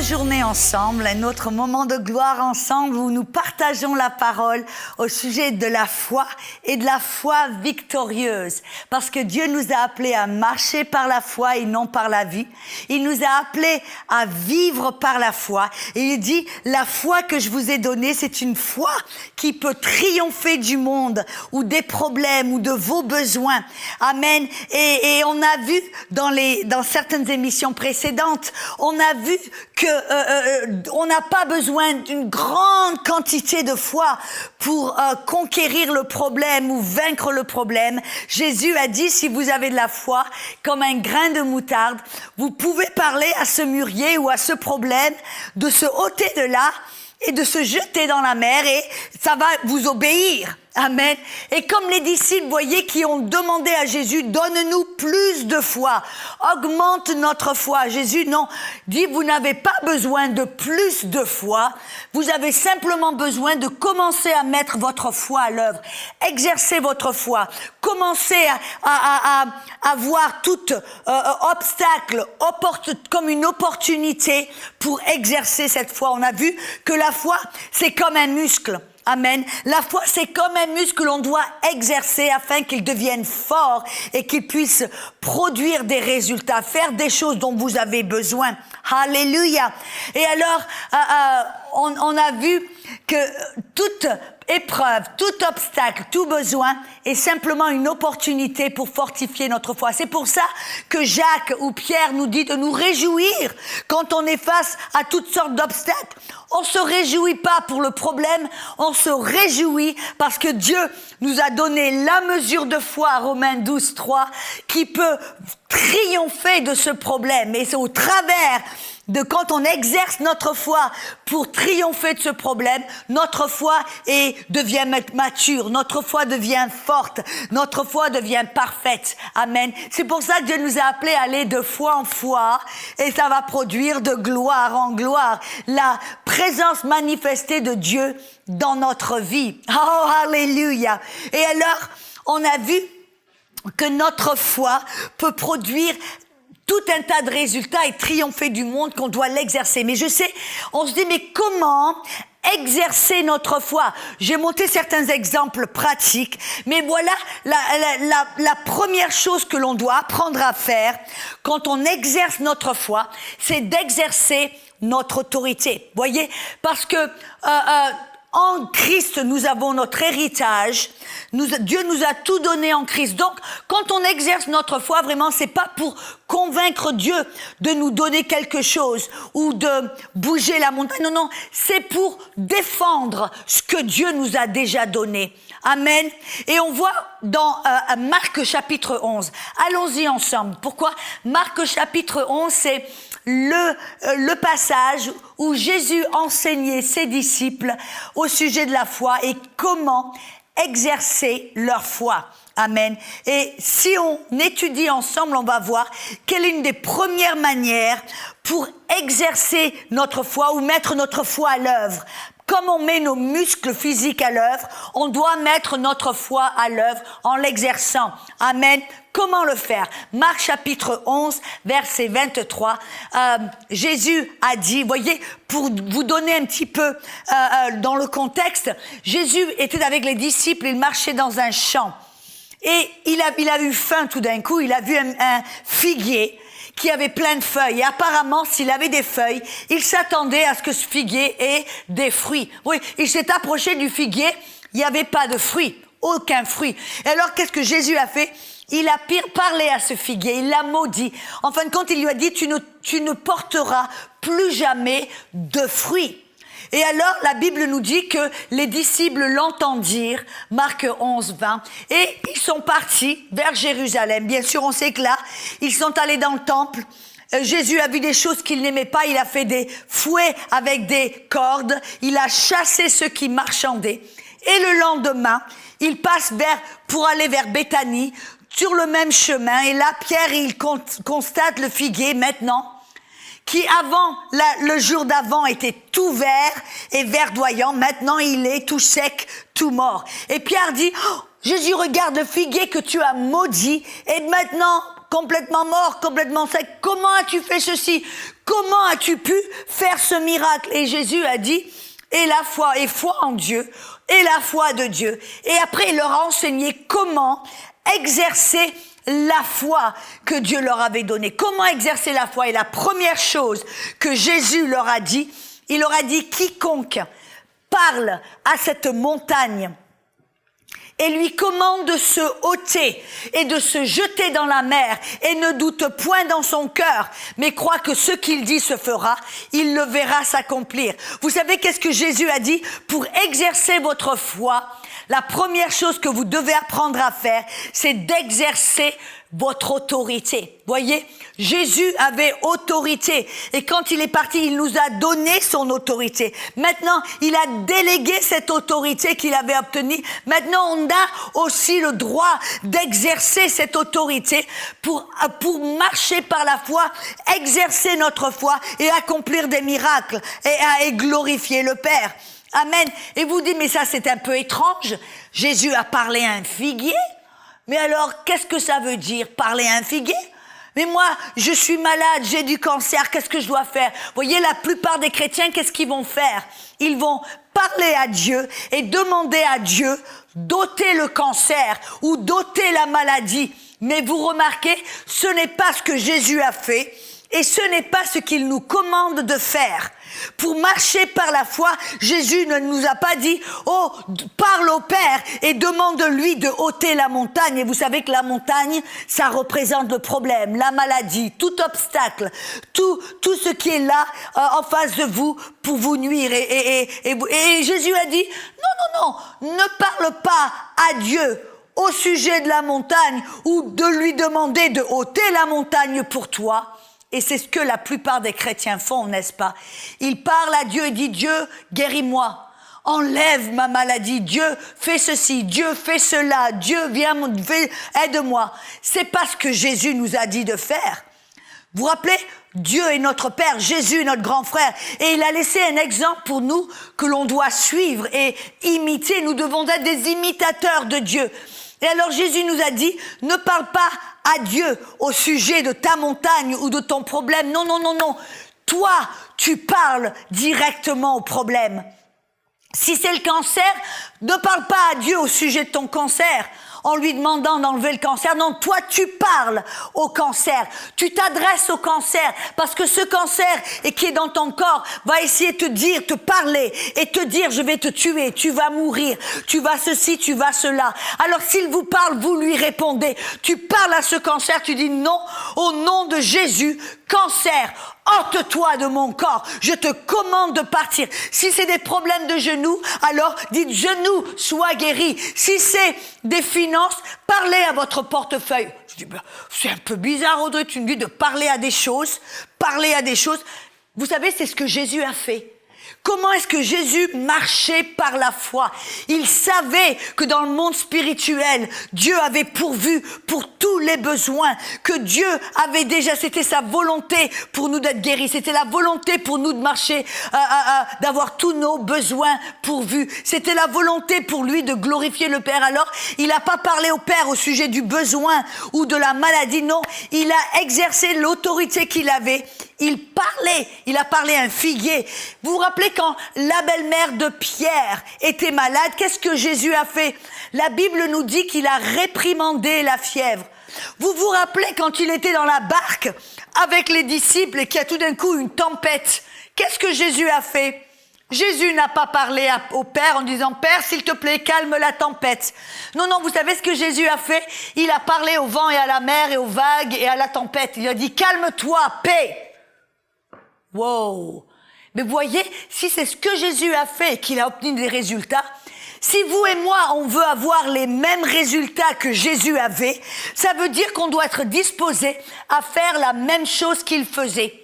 autre journée ensemble, un autre moment de gloire ensemble où nous partageons la parole au sujet de la foi et de la foi victorieuse. Parce que Dieu nous a appelés à marcher par la foi et non par la vue. Il nous a appelés à vivre par la foi. Et il dit, la foi que je vous ai donnée, c'est une foi qui peut triompher du monde ou des problèmes ou de vos besoins. Amen. Et on a vu dans certaines émissions précédentes, on a vu que on n'a pas besoin d'une grande quantité de foi pour conquérir le problème ou vaincre le problème. Jésus a dit, si vous avez de la foi comme un grain de moutarde, vous pouvez parler à ce mûrier ou à ce problème de se ôter de là et de se jeter dans la mer et ça va vous obéir. Amen. Et comme les disciples, voyez, qui ont demandé à Jésus, donne-nous plus de foi, augmente notre foi. Jésus, non, dit, vous n'avez pas besoin de plus de foi, vous avez simplement besoin de commencer à mettre votre foi à l'œuvre, exercer votre foi, commencer à voir tout obstacle comme une opportunité pour exercer cette foi. On a vu que la foi, c'est comme un muscle. Amen. La foi, c'est comme un muscle que l'on doit exercer afin qu'il devienne fort et qu'il puisse produire des résultats, faire des choses dont vous avez besoin. Alléluia. Et alors, on a vu que toute épreuve, tout obstacle, tout besoin est simplement une opportunité pour fortifier notre foi. C'est pour ça que Jacques ou Pierre nous dit de nous réjouir quand on est face à toutes sortes d'obstacles. On se réjouit pas pour le problème, on se réjouit parce que Dieu nous a donné la mesure de foi, Romains 12, 3, qui peut triompher de ce problème. Et c'est au travers de quand on exerce notre foi pour triompher de ce problème, notre foi devient mature, notre foi devient forte, notre foi devient parfaite. Amen. C'est pour ça que Dieu nous a appelés à aller de foi en foi et ça va produire de gloire en gloire la présence manifestée de Dieu dans notre vie. Oh, alléluia. Et alors, on a vu que notre foi peut produire tout un tas de résultats et triompher du monde, qu'on doit l'exercer. Mais je sais, on se dit, mais comment exercer notre foi? J'ai monté certains exemples pratiques, mais voilà la première chose que l'on doit apprendre à faire quand on exerce notre foi, c'est d'exercer notre autorité. Voyez, parce que en Christ, nous avons notre héritage. Dieu nous a tout donné en Christ. Donc, quand on exerce notre foi, vraiment, c'est pas pour convaincre Dieu de nous donner quelque chose ou de bouger la montagne. Non, non, c'est pour défendre ce que Dieu nous a déjà donné. Amen. Et on voit dans Marc chapitre 11. Allons-y ensemble. Pourquoi? Marc chapitre 11, c'est le passage où Jésus enseignait ses disciples au sujet de la foi et comment exercer leur foi. Amen. Et si on étudie ensemble, on va voir quelle est une des premières manières pour exercer notre foi ou mettre notre foi à l'œuvre. Comme on met nos muscles physiques à l'œuvre, on doit mettre notre foi à l'œuvre en l'exerçant. Amen. Comment le faire? Marc chapitre 11, verset 23, Jésus a dit, voyez, pour vous donner un petit peu dans le contexte, Jésus était avec les disciples, il marchait dans un champ. Et il a eu faim tout d'un coup, il a vu un figuier qui avait plein de feuilles. Et apparemment, s'il avait des feuilles, il s'attendait à ce que ce figuier ait des fruits. Oui, il s'est approché du figuier, il n'y avait pas de fruits, aucun fruit. Et alors, qu'est-ce que Jésus a fait? Il a parlé à ce figuier, il l'a maudit. En fin de compte, il lui a dit, tu ne porteras plus jamais de fruits. Et alors, la Bible nous dit que les disciples l'entendirent, Marc 11, 20, et ils sont partis vers Jérusalem. Bien sûr, on sait que là, ils sont allés dans le temple. Jésus a vu des choses qu'il n'aimait pas. Il a fait des fouets avec des cordes. Il a chassé ceux qui marchandaient. Et le lendemain, il passe pour aller vers Béthanie, sur le même chemin. Et là, Pierre, il constate le figuier maintenant, qui avant, le jour d'avant, était tout vert et verdoyant. Maintenant, il est tout sec, tout mort. Et Pierre dit, oh, Jésus, regarde le figuier que tu as maudit. Et maintenant, complètement mort, complètement sec. Comment as-tu fait ceci? Comment as-tu pu faire ce miracle? Et Jésus a dit, et la foi, et foi en Dieu, et la foi de Dieu. Et après, il leur a enseigné comment exercer la foi que Dieu leur avait donnée. Comment exercer la foi? Et la première chose que Jésus leur a dit, il leur a dit, quiconque parle à cette montagne et lui commande de se ôter et de se jeter dans la mer et ne doute point dans son cœur, mais croit que ce qu'il dit se fera, il le verra s'accomplir. Vous savez qu'est-ce que Jésus a dit? Pour exercer votre foi, la première chose que vous devez apprendre à faire, c'est d'exercer votre autorité. Voyez, Jésus avait autorité et quand il est parti, il nous a donné son autorité. Maintenant, il a délégué cette autorité qu'il avait obtenue. Maintenant, on a aussi le droit d'exercer cette autorité pour marcher par la foi, exercer notre foi et accomplir des miracles et glorifier le Père. Amen. Et vous dites, mais ça c'est un peu étrange. Jésus a parlé à un figuier. Mais alors, qu'est-ce que ça veut dire, parler à un figuier? Mais moi, je suis malade, j'ai du cancer, qu'est-ce que je dois faire? Vous voyez, la plupart des chrétiens, qu'est-ce qu'ils vont faire? Ils vont parler à Dieu et demander à Dieu d'ôter le cancer ou d'ôter la maladie. Mais vous remarquez, ce n'est pas ce que Jésus a fait et ce n'est pas ce qu'il nous commande de faire. Pour marcher par la foi, Jésus ne nous a pas dit « Oh, parle au Père et demande-lui de ôter la montagne. » Et vous savez que la montagne, ça représente le problème, la maladie, tout obstacle, tout ce qui est là en face de vous pour vous nuire. Et Jésus a dit « Non, ne parle pas à Dieu au sujet de la montagne ou de lui demander de ôter la montagne pour toi. » Et c'est ce que la plupart des chrétiens font, n'est-ce pas? Ils parlent à Dieu et disent « Dieu, guéris-moi, enlève ma maladie, Dieu, fais ceci, Dieu, fais cela, Dieu, viens, aide-moi. » C'est pas ce que Jésus nous a dit de faire. Vous vous rappelez? Dieu est notre Père, Jésus est notre grand frère. Et il a laissé un exemple pour nous que l'on doit suivre et imiter. Nous devons être des imitateurs de Dieu. Et alors Jésus nous a dit, ne parle pas à Dieu au sujet de ta montagne ou de ton problème. Non. Toi, tu parles directement au problème. Si c'est le cancer, ne parle pas à Dieu au sujet de ton cancer en lui demandant d'enlever le cancer. Non, toi, tu parles au cancer. Tu t'adresses au cancer parce que ce cancer qui est dans ton corps va essayer de te parler et te dire, je vais te tuer, tu vas mourir, tu vas ceci, tu vas cela. Alors, s'il vous parle, vous lui répondez. Tu parles à ce cancer, tu dis non, au nom de Jésus, cancer, ôte-toi de mon corps, je te commande de partir. Si c'est des problèmes de genoux, alors dites genoux, sois guéri. Si c'est des finances, parlez à votre portefeuille. Je dis, c'est un peu bizarre Audrey, tu me dis de parler à des choses. Vous savez, c'est ce que Jésus a fait. Comment est-ce que Jésus marchait par la foi? Il savait que dans le monde spirituel, Dieu avait pourvu pour tous les besoins, que Dieu avait déjà, c'était sa volonté pour nous d'être guéris, c'était la volonté pour nous de marcher, d'avoir tous nos besoins pourvus. C'était la volonté pour lui de glorifier le Père. Alors, il n'a pas parlé au Père au sujet du besoin ou de la maladie, non, il a exercé l'autorité qu'il avait. Il a parlé à un figuier. Vous vous rappelez quand la belle-mère de Pierre était malade, qu'est-ce que Jésus a fait? La Bible nous dit qu'il a réprimandé la fièvre. Vous vous rappelez quand il était dans la barque avec les disciples et qu'il y a tout d'un coup une tempête? Qu'est-ce que Jésus a fait? Jésus n'a pas parlé au Père en disant « Père, s'il te plaît, calme la tempête ». Non, vous savez ce que Jésus a fait? Il a parlé au vent et à la mer et aux vagues et à la tempête. Il a dit « Calme-toi, paix ». Wow! Mais vous voyez, si c'est ce que Jésus a fait et qu'il a obtenu des résultats, si vous et moi, on veut avoir les mêmes résultats que Jésus avait, ça veut dire qu'on doit être disposé à faire la même chose qu'il faisait.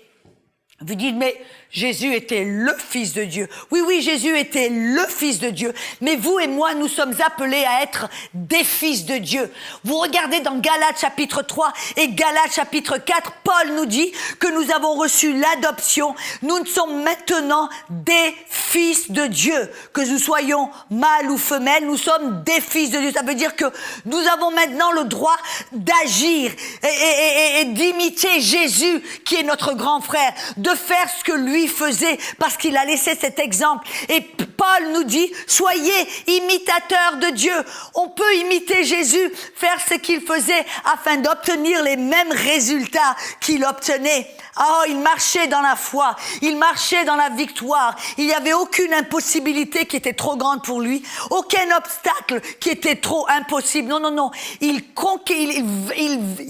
Vous dites, mais Jésus était le Fils de Dieu. Oui, oui, Jésus était le Fils de Dieu. Mais vous et moi, nous sommes appelés à être des fils de Dieu. Vous regardez dans Galates chapitre 3 et Galates chapitre 4, Paul nous dit que nous avons reçu l'adoption. Nous sommes maintenant des fils de Dieu. Que nous soyons mâles ou femelles, nous sommes des fils de Dieu. Ça veut dire que nous avons maintenant le droit d'agir et d'imiter Jésus, qui est notre grand frère, de faire ce que lui faisait, parce qu'il a laissé cet exemple. Et Paul nous dit, soyez imitateurs de Dieu. On peut imiter Jésus, faire ce qu'il faisait afin d'obtenir les mêmes résultats qu'il obtenait. Oh, il marchait dans la foi, il marchait dans la victoire. Il n'y avait aucune impossibilité qui était trop grande pour lui, aucun obstacle qui était trop impossible. Non, non, non. Il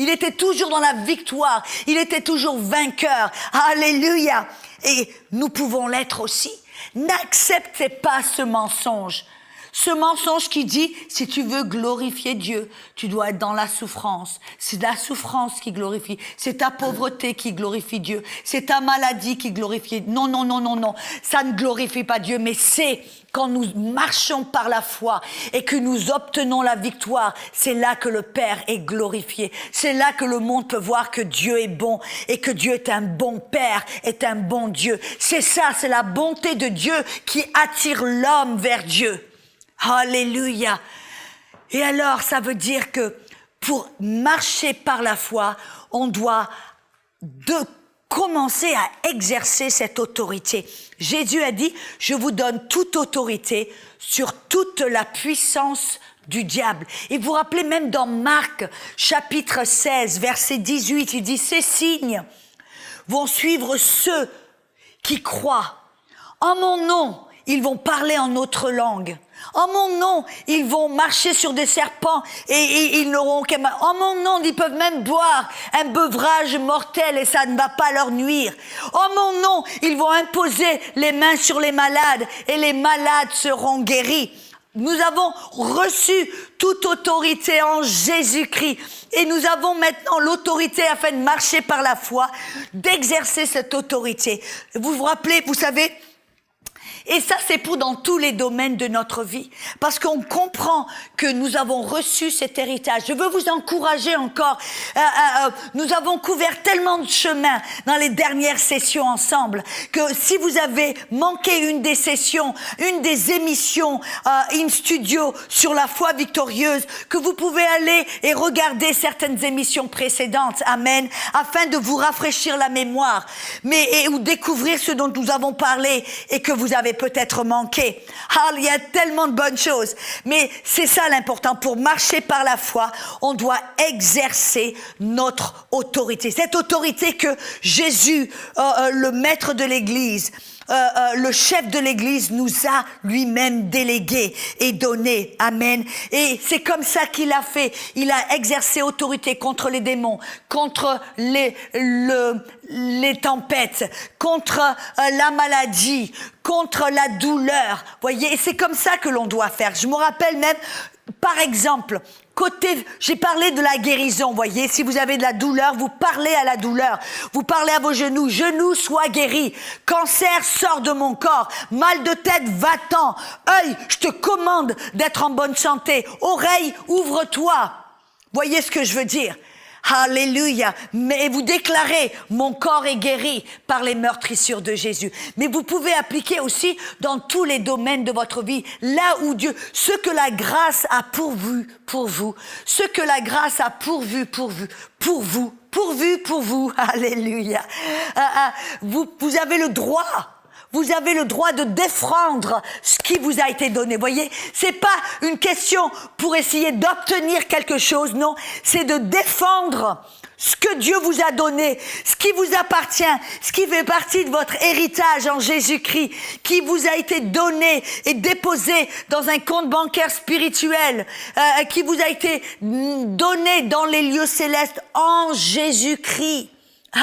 était toujours dans la victoire, il était toujours vainqueur. Alléluia. Et nous pouvons l'être aussi. N'acceptez pas ce mensonge. Ce mensonge qui dit, si tu veux glorifier Dieu, tu dois être dans la souffrance. C'est la souffrance qui glorifie. C'est ta pauvreté qui glorifie Dieu. C'est ta maladie qui glorifie. Non, non, non, non, non. Ça ne glorifie pas Dieu, mais c'est quand nous marchons par la foi et que nous obtenons la victoire, c'est là que le Père est glorifié. C'est là que le monde peut voir que Dieu est bon et que Dieu est un bon Père, est un bon Dieu. C'est ça, c'est la bonté de Dieu qui attire l'homme vers Dieu. Alléluia. Et alors, ça veut dire que pour marcher par la foi, on doit commencer à exercer cette autorité. Jésus a dit, je vous donne toute autorité sur toute la puissance du diable. Et vous vous rappelez même dans Marc, chapitre 16, verset 18, il dit, ces signes vont suivre ceux qui croient. En mon nom, ils vont parler en autre langue. En mon nom, ils vont marcher sur des serpents et ils n'auront aucun mal. En mon nom, ils peuvent même boire un beuvrage mortel et ça ne va pas leur nuire. En mon nom, ils vont imposer les mains sur les malades et les malades seront guéris. Nous avons reçu toute autorité en Jésus-Christ et nous avons maintenant l'autorité afin de marcher par la foi, d'exercer cette autorité. Vous vous rappelez, vous savez, et ça, c'est pour dans tous les domaines de notre vie. Parce qu'on comprend que nous avons reçu cet héritage. Je veux vous encourager encore. Nous avons couvert tellement de chemin dans les dernières sessions ensemble que si vous avez manqué une des sessions, une des émissions in studio sur la foi victorieuse, que vous pouvez aller et regarder certaines émissions précédentes. Amen. Afin de vous rafraîchir la mémoire. Ou découvrir ce dont nous avons parlé et que vous avez peut-être manqué. Il y a tellement de bonnes choses. Mais c'est ça l'important. Pour marcher par la foi, on doit exercer notre autorité. Cette autorité que Jésus, le maître de l'Église, le chef de l'Église nous a lui-même délégué et donné. Amen. Et c'est comme ça qu'il a fait. Il a exercé autorité contre les démons, contre les tempêtes, contre la maladie, contre la douleur. Voyez, et c'est comme ça que l'on doit faire. Je me rappelle même, par exemple, j'ai parlé de la guérison, voyez, si vous avez de la douleur, vous parlez à la douleur, vous parlez à vos genoux, genoux sois guéris, cancer sort de mon corps, mal de tête va-t'en, œil, je te commande d'être en bonne santé, oreille, ouvre-toi. Voyez ce que je veux dire? Alléluia. Mais vous déclarez, mon corps est guéri par les meurtrissures de Jésus. Mais vous pouvez appliquer aussi dans tous les domaines de votre vie, là où Dieu, ce que la grâce a pourvu pour vous, ce que la grâce a pourvu pour vous. Alléluia. Vous avez le droit. Vous avez le droit de défendre ce qui vous a été donné. Voyez, c'est pas une question pour essayer d'obtenir quelque chose, non. C'est de défendre ce que Dieu vous a donné, ce qui vous appartient, ce qui fait partie de votre héritage en Jésus-Christ, qui vous a été donné et déposé dans un compte bancaire spirituel, qui vous a été donné dans les lieux célestes en Jésus-Christ.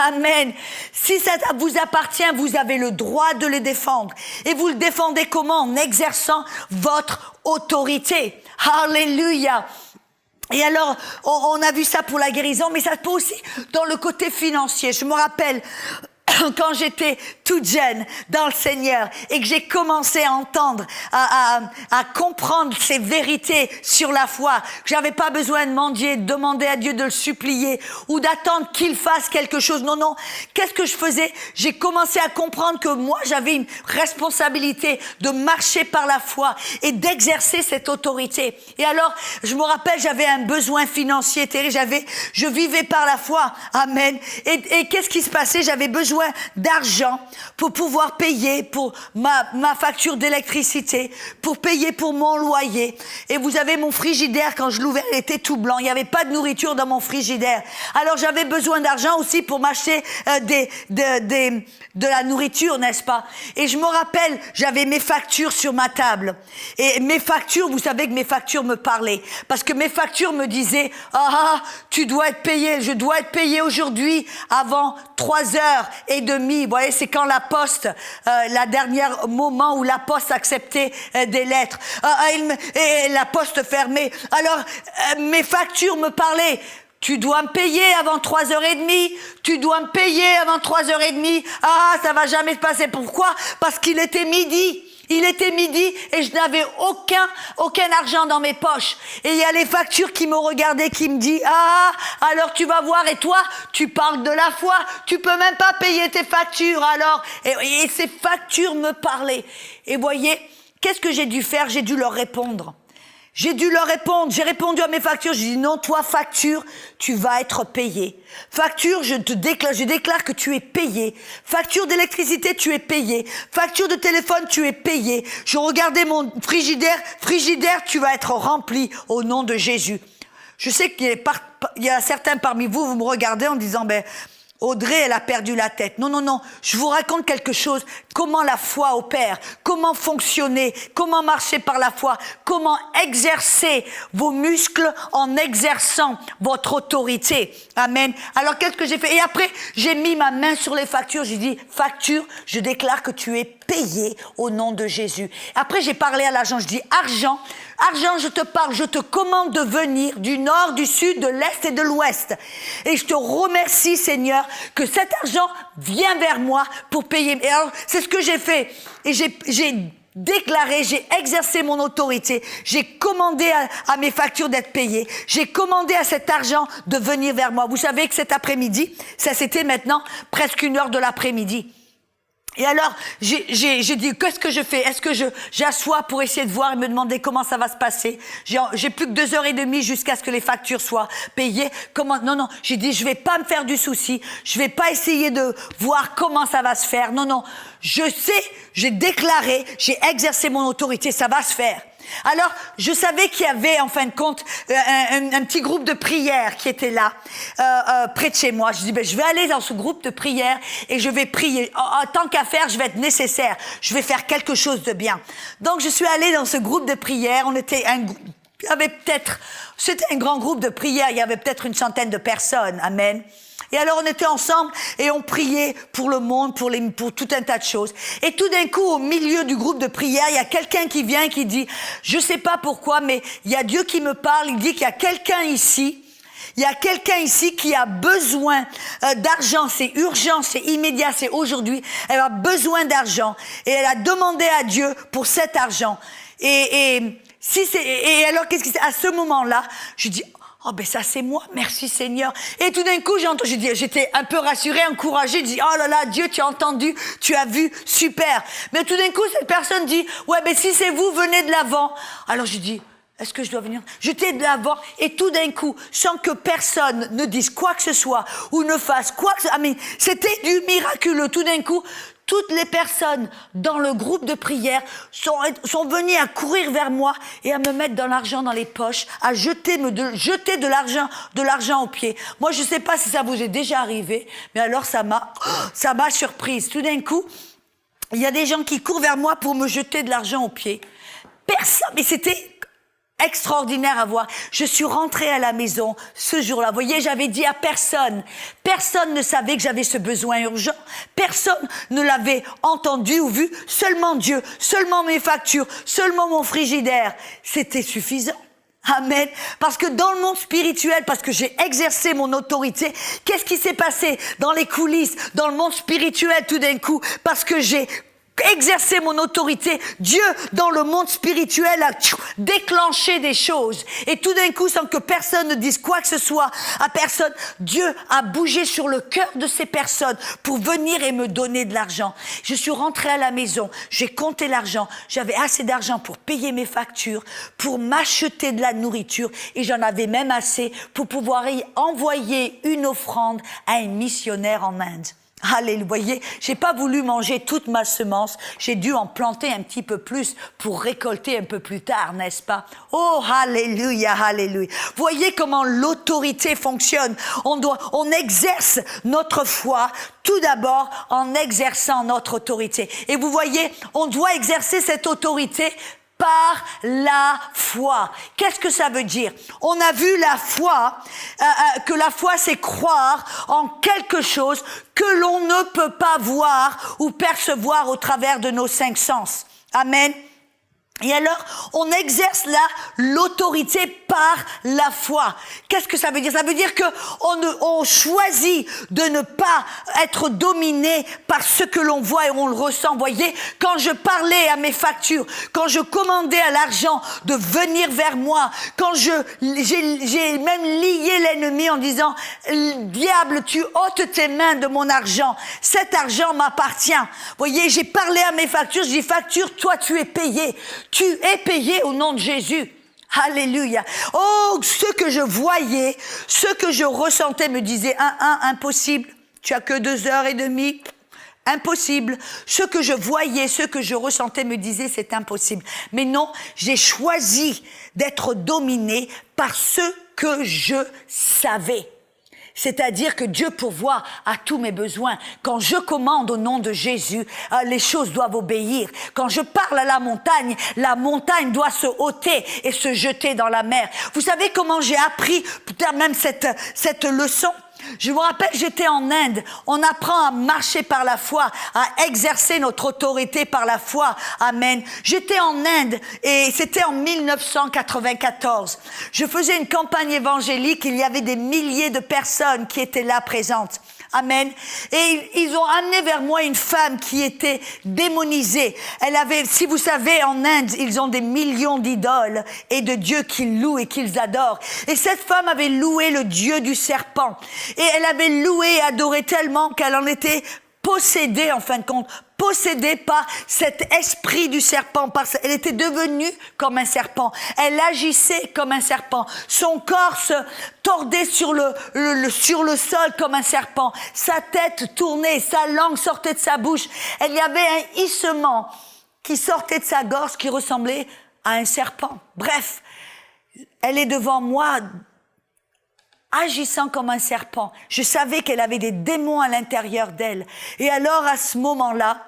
Amen. Si ça vous appartient, vous avez le droit de les défendre. Et vous le défendez comment? En exerçant votre autorité. Alléluia. Et alors, on a vu ça pour la guérison, mais ça peut aussi dans le côté financier. Je me rappelle, quand j'étais toute jeune dans le Seigneur et que j'ai commencé à entendre, à comprendre ces vérités sur la foi, que j'avais pas besoin de mendier, de demander à Dieu de le supplier ou d'attendre qu'il fasse quelque chose. Non, non. Qu'est-ce que je faisais? J'ai commencé à comprendre que moi, j'avais une responsabilité de marcher par la foi et d'exercer cette autorité. Et alors, je me rappelle, j'avais un besoin financier terrible. Je vivais par la foi. Amen. Et qu'est-ce qui se passait? J'avais besoin d'argent pour pouvoir payer pour ma facture d'électricité, pour payer pour mon loyer. Et vous avez mon frigidaire, quand je l'ouvrais, il était tout blanc. Il n'y avait pas de nourriture dans mon frigidaire. Alors j'avais besoin d'argent aussi pour m'acheter de la nourriture, n'est-ce pas? Et je me rappelle, j'avais mes factures sur ma table. Et mes factures, vous savez que mes factures me parlaient. Parce que mes factures me disaient, tu dois être payé, je dois être payé aujourd'hui avant 3h30. Vous voyez, c'est quand la poste, la dernière moment où la poste acceptait des lettres. Et la poste fermée. Alors, mes factures me parlaient. Tu dois me payer avant 3h30. Tu dois me payer avant 3h30. Ça va jamais se passer. Pourquoi? Parce qu'il était midi. Il était midi et je n'avais aucun argent dans mes poches. Et il y a les factures qui me regardaient, qui me disent, alors tu vas voir, et toi, tu parles de la foi, tu peux même pas payer tes factures, alors. Et ces factures me parlaient. Et voyez, qu'est-ce que j'ai dû faire? J'ai dû leur répondre. J'ai répondu à mes factures, j'ai dit non, toi facture, tu vas être payé. Facture, je déclare que tu es payé. Facture d'électricité, tu es payé. Facture de téléphone, tu es payé. Je regardais mon frigidaire, tu vas être rempli au nom de Jésus. Je sais qu'il y a certains parmi vous, vous me regardez en disant, Audrey, elle a perdu la tête. Non, non, non. Je vous raconte quelque chose. Comment la foi opère. Comment fonctionner. Comment marcher par la foi. Comment exercer vos muscles en exerçant votre autorité. Amen. Alors, qu'est-ce que j'ai fait? Et après, j'ai mis ma main sur les factures. J'ai dit, facture, je déclare que tu es payé au nom de Jésus. Après, j'ai parlé à l'agent. Je dis, argent, je te parle, je te commande de venir du nord, du sud, de l'est et de l'ouest. Et je te remercie, Seigneur, que cet argent vient vers moi pour payer. Et alors, c'est ce que j'ai fait. Et j'ai déclaré, j'ai exercé mon autorité. J'ai commandé à mes factures d'être payées. J'ai commandé à cet argent de venir vers moi. Vous savez que cet après-midi, ça c'était maintenant presque 1h de l'après-midi. Et alors, j'ai dit, qu'est-ce que je fais? Est-ce que j'assois pour essayer de voir et me demander comment ça va se passer? J'ai plus que 2h30 jusqu'à ce que les factures soient payées. Non, j'ai dit, je vais pas me faire du souci. Je vais pas essayer de voir comment ça va se faire. Non, je sais, j'ai déclaré, j'ai exercé mon autorité, ça va se faire. Alors, je savais qu'il y avait, en fin de compte, un petit groupe de prière qui était là, près de chez moi. Je dis, je vais aller dans ce groupe de prière et je vais prier. Tant qu'à faire, je vais être nécessaire. Je vais faire quelque chose de bien. Donc, je suis allée dans ce groupe de prière. C'était un grand groupe de prière. Il y avait peut-être 100 de personnes. Amen. Et alors, on était ensemble et on priait pour le monde, pour tout un tas de choses. Et tout d'un coup, au milieu du groupe de prière, il y a quelqu'un qui vient qui dit, je sais pas pourquoi, mais il y a Dieu qui me parle. Il dit qu'il y a quelqu'un ici. Il y a quelqu'un ici qui a besoin d'argent. C'est urgent, c'est immédiat, c'est aujourd'hui. Elle a besoin d'argent. Et elle a demandé à Dieu pour cet argent. Et alors, qu'est-ce qui se passe? À ce moment-là, je dis, ça c'est moi, merci Seigneur. Et tout d'un coup, j'étais un peu rassurée, encouragée, je dis, oh là là, Dieu, tu as entendu, tu as vu, super. Mais tout d'un coup, cette personne dit, si c'est vous, venez de l'avant. Alors je dis, est-ce que je dois venir? J'étais de l'avant et tout d'un coup, sans que personne ne dise quoi que ce soit ou ne fasse quoi que ce soit, c'était du miraculeux. Tout d'un coup, toutes les personnes dans le groupe de prière sont venues à courir vers moi et à me mettre de l'argent dans les poches, à jeter de l'argent aux pieds. Moi, je ne sais pas si ça vous est déjà arrivé, mais alors ça m'a surprise. Tout d'un coup, il y a des gens qui courent vers moi pour me jeter de l'argent aux pieds. Personne, mais c'était extraordinaire à voir. Je suis rentrée à la maison ce jour-là. Vous voyez, j'avais dit à personne. Personne ne savait que j'avais ce besoin urgent. Personne ne l'avait entendu ou vu. Seulement Dieu, seulement mes factures, seulement mon frigidaire. C'était suffisant. Amen. Parce que dans le monde spirituel, parce que j'ai exercé mon autorité, qu'est-ce qui s'est passé dans les coulisses, dans le monde spirituel tout d'un coup? Parce que j'ai exercer mon autorité, Dieu dans le monde spirituel a déclenché des choses et tout d'un coup sans que personne ne dise quoi que ce soit à personne, Dieu a bougé sur le cœur de ces personnes pour venir et me donner de l'argent. Je suis rentrée à la maison, j'ai compté l'argent, j'avais assez d'argent pour payer mes factures, pour m'acheter de la nourriture et j'en avais même assez pour pouvoir y envoyer une offrande à un missionnaire en Inde. Alléluia, voyez, j'ai pas voulu manger toute ma semence, j'ai dû en planter un petit peu plus pour récolter un peu plus tard, n'est-ce pas? Oh, alléluia, alléluia. Voyez comment l'autorité fonctionne. On exerce notre foi tout d'abord en exerçant notre autorité. Et vous voyez, on doit exercer cette autorité par la foi. Qu'est-ce que ça veut dire? On a vu la foi, que la foi c'est croire en quelque chose que l'on ne peut pas voir ou percevoir au travers de nos 5 sens. Amen. Et alors, on exerce l'autorité par la foi. Qu'est-ce que ça veut dire? Ça veut dire que on choisit de ne pas être dominé par ce que l'on voit et on le ressent. Voyez, quand je parlais à mes factures, quand je commandais à l'argent de venir vers moi, quand j'ai même lié l'ennemi en disant, diable, tu ôtes tes mains de mon argent. Cet argent m'appartient. Voyez, j'ai parlé à mes factures, je dis, facture, toi, tu es payé. Tu es payé au nom de Jésus. Alléluia. Oh, ce que je voyais, ce que je ressentais me disait, impossible. Tu as que 2h30. Impossible. Ce que je voyais, ce que je ressentais me disait, c'est impossible. Mais non, j'ai choisi d'être dominé par ce que je savais. C'est-à-dire que Dieu pourvoit à tous mes besoins. Quand je commande au nom de Jésus, les choses doivent obéir. Quand je parle à la montagne doit se ôter et se jeter dans la mer. Vous savez comment j'ai appris peut-être même cette leçon? Je vous rappelle, j'étais en Inde. On apprend à marcher par la foi, à exercer notre autorité par la foi. Amen. J'étais en Inde et c'était en 1994. Je faisais une campagne évangélique. Il y avait des milliers de personnes qui étaient là présentes. Amen. Et ils ont amené vers moi une femme qui était démonisée. Elle avait, si vous savez, en Inde, ils ont des millions d'idoles et de dieux qu'ils louent et qu'ils adorent. Et cette femme avait loué le dieu du serpent. Et elle avait loué et adoré tellement qu'elle en était possédée, en fin de compte, possédée par cet esprit du serpent. Elle était devenue comme un serpent. Elle agissait comme un serpent. Son corps se tordait sur le sol comme un serpent. Sa tête tournait, sa langue sortait de sa bouche. Il y avait un hissement qui sortait de sa gorge qui ressemblait à un serpent. Bref, elle est devant moi, agissant comme un serpent. Je savais qu'elle avait des démons à l'intérieur d'elle. Et alors, à ce moment-là,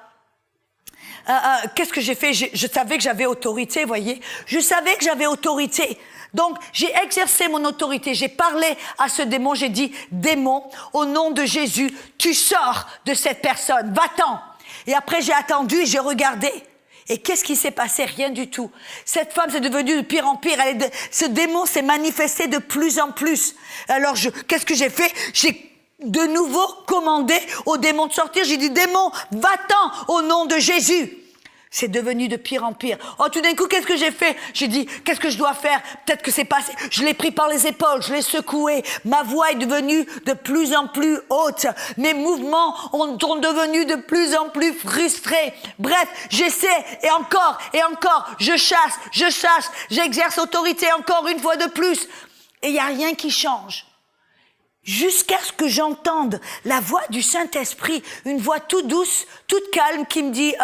qu'est-ce que j'ai fait? Je savais que j'avais autorité, voyez. Je savais que j'avais autorité. Donc, j'ai exercé mon autorité. J'ai parlé à ce démon. J'ai dit, démon, au nom de Jésus, tu sors de cette personne. Va-t'en. Et après, j'ai attendu et j'ai regardé. Et qu'est-ce qui s'est passé? Rien du tout. Cette femme, c'est devenue de pire en pire. Ce démon s'est manifesté de plus en plus. Alors, qu'est-ce que j'ai fait? J'ai de nouveau commandé au démon de sortir. J'ai dit, démon, va-t'en au nom de Jésus. C'est devenu de pire en pire. Oh, tout d'un coup, qu'est-ce que j'ai fait? J'ai dit, qu'est-ce que je dois faire? Peut-être que c'est passé. Je l'ai pris par les épaules, je l'ai secoué. Ma voix est devenue de plus en plus haute. Mes mouvements sont devenus de plus en plus frustrés. Bref, j'essaie et encore, je chasse, j'exerce autorité encore une fois de plus. Et il n'y a rien qui change. Jusqu'à ce que j'entende la voix du Saint-Esprit, une voix toute douce, toute calme qui me dit,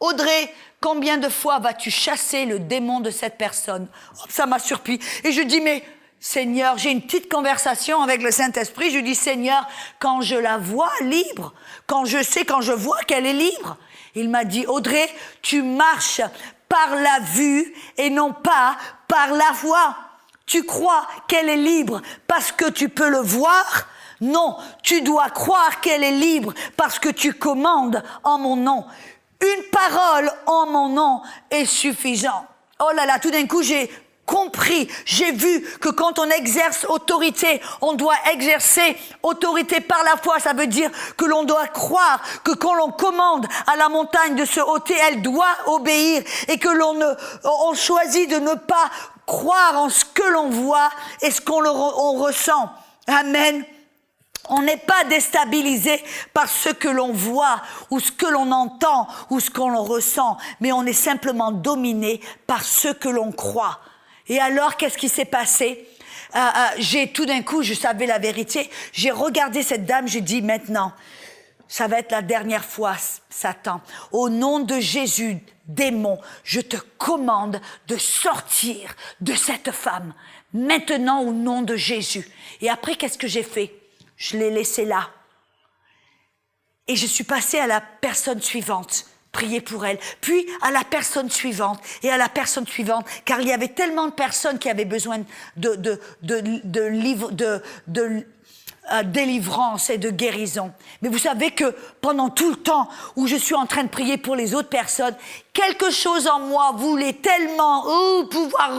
Audrey, combien de fois vas-tu chasser le démon de cette personne? Oh, ça m'a surpris. Et je dis, mais Seigneur, j'ai une petite conversation avec le Saint-Esprit. Je dis, Seigneur, quand je la vois libre, quand je vois qu'elle est libre, il m'a dit, Audrey, tu marches par la vue et non pas par la foi. Tu crois qu'elle est libre parce que tu peux le voir? Non, tu dois croire qu'elle est libre parce que tu commandes en mon nom. Une parole en mon nom est suffisant. Oh là là, tout d'un coup, j'ai compris, j'ai vu que quand on exerce autorité, on doit exercer autorité par la foi. Ça veut dire que l'on doit croire que quand l'on commande à la montagne de se ôter, elle doit obéir, et que on choisit de ne pas croire en ce que l'on voit et ce on ressent. Amen. On n'est pas déstabilisé par ce que l'on voit ou ce que l'on entend ou ce qu'on ressent, mais on est simplement dominé par ce que l'on croit. Et alors, qu'est-ce qui s'est passé? Tout d'un coup, je savais la vérité. J'ai regardé cette dame, j'ai dit maintenant, ça va être la dernière fois, Satan. Au nom de Jésus, démon, je te commande de sortir de cette femme. Maintenant, au nom de Jésus. Et après, qu'est-ce que j'ai fait? Je l'ai laissé là. Et je suis passée à la personne suivante, prier pour elle. Puis à la personne suivante et à la personne suivante, car il y avait tellement de personnes qui avaient besoin de délivrance et de guérison. Mais vous savez que pendant tout le temps où je suis en train de prier pour les autres personnes, quelque chose en moi voulait tellement pouvoir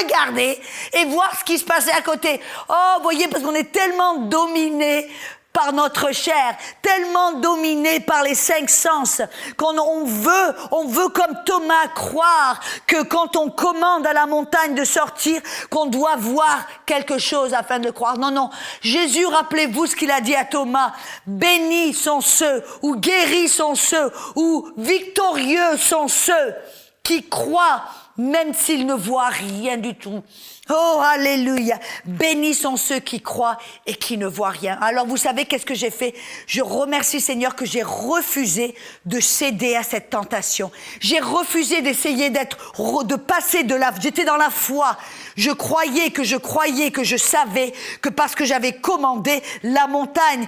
regarder et voir ce qui se passait à côté. Oh, voyez, parce qu'on est tellement dominé par notre chair, tellement dominé par les 5 sens, qu'on veut comme Thomas croire que quand on commande à la montagne de sortir, qu'on doit voir quelque chose afin de le croire. Non, non. Jésus, rappelez-vous ce qu'il a dit à Thomas. Bénis sont ceux, ou guéris sont ceux, ou victorieux sont ceux qui croient, même s'ils ne voient rien du tout. Oh, alléluia. Bénis sont ceux qui croient et qui ne voient rien. Alors, vous savez qu'est-ce que j'ai fait? Je remercie Seigneur que j'ai refusé de céder à cette tentation. J'ai refusé d'essayer de passer j'étais dans la foi. Je croyais que je savais que parce que j'avais commandé, la montagne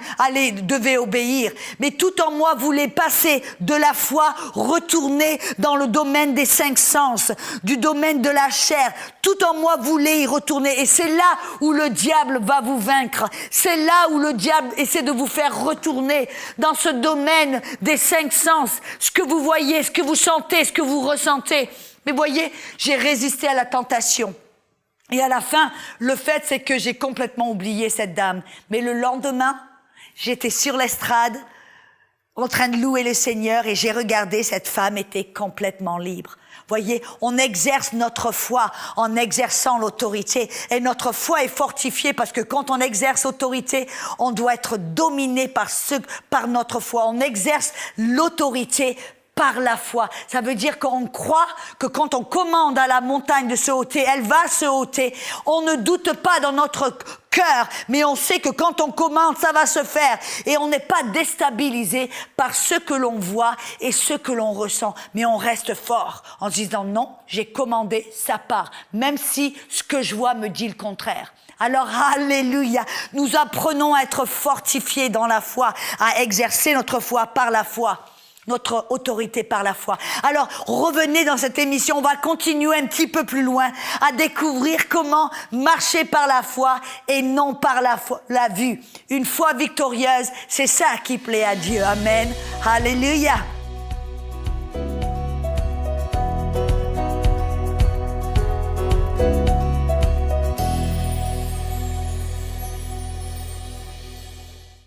devait obéir. Mais tout en moi voulait passer de la foi, retourner dans le domaine des 5 sens, du domaine de la chair. Tout en moi voulait y retourner. Et c'est là où le diable va vous vaincre. C'est là où le diable essaie de vous faire retourner dans ce domaine des 5 sens. Ce que vous voyez, ce que vous sentez, ce que vous ressentez. Mais voyez, j'ai résisté à la tentation. Et à la fin, le fait, c'est que j'ai complètement oublié cette dame. Mais le lendemain, j'étais sur l'estrade, en train de louer le Seigneur, et j'ai regardé, cette femme était complètement libre. Voyez, on exerce notre foi en exerçant l'autorité. Et notre foi est fortifiée parce que quand on exerce l'autorité, on doit être dominé par notre foi. On exerce l'autorité par la foi. Ça veut dire qu'on croit que quand on commande à la montagne de se ôter, elle va se ôter. On ne doute pas dans notre cœur, mais on sait que quand on commande, ça va se faire. Et on n'est pas déstabilisé par ce que l'on voit et ce que l'on ressent. Mais on reste fort en se disant non, j'ai commandé, ça part. Même si ce que je vois me dit le contraire. Alors, alléluia, nous apprenons à être fortifiés dans la foi, à exercer notre foi par la foi. Notre autorité par la foi. Alors, revenez dans cette émission, on va continuer un petit peu plus loin à découvrir comment marcher par la foi et non par la vue. Une foi victorieuse, c'est ça qui plaît à Dieu. Amen. Alléluia.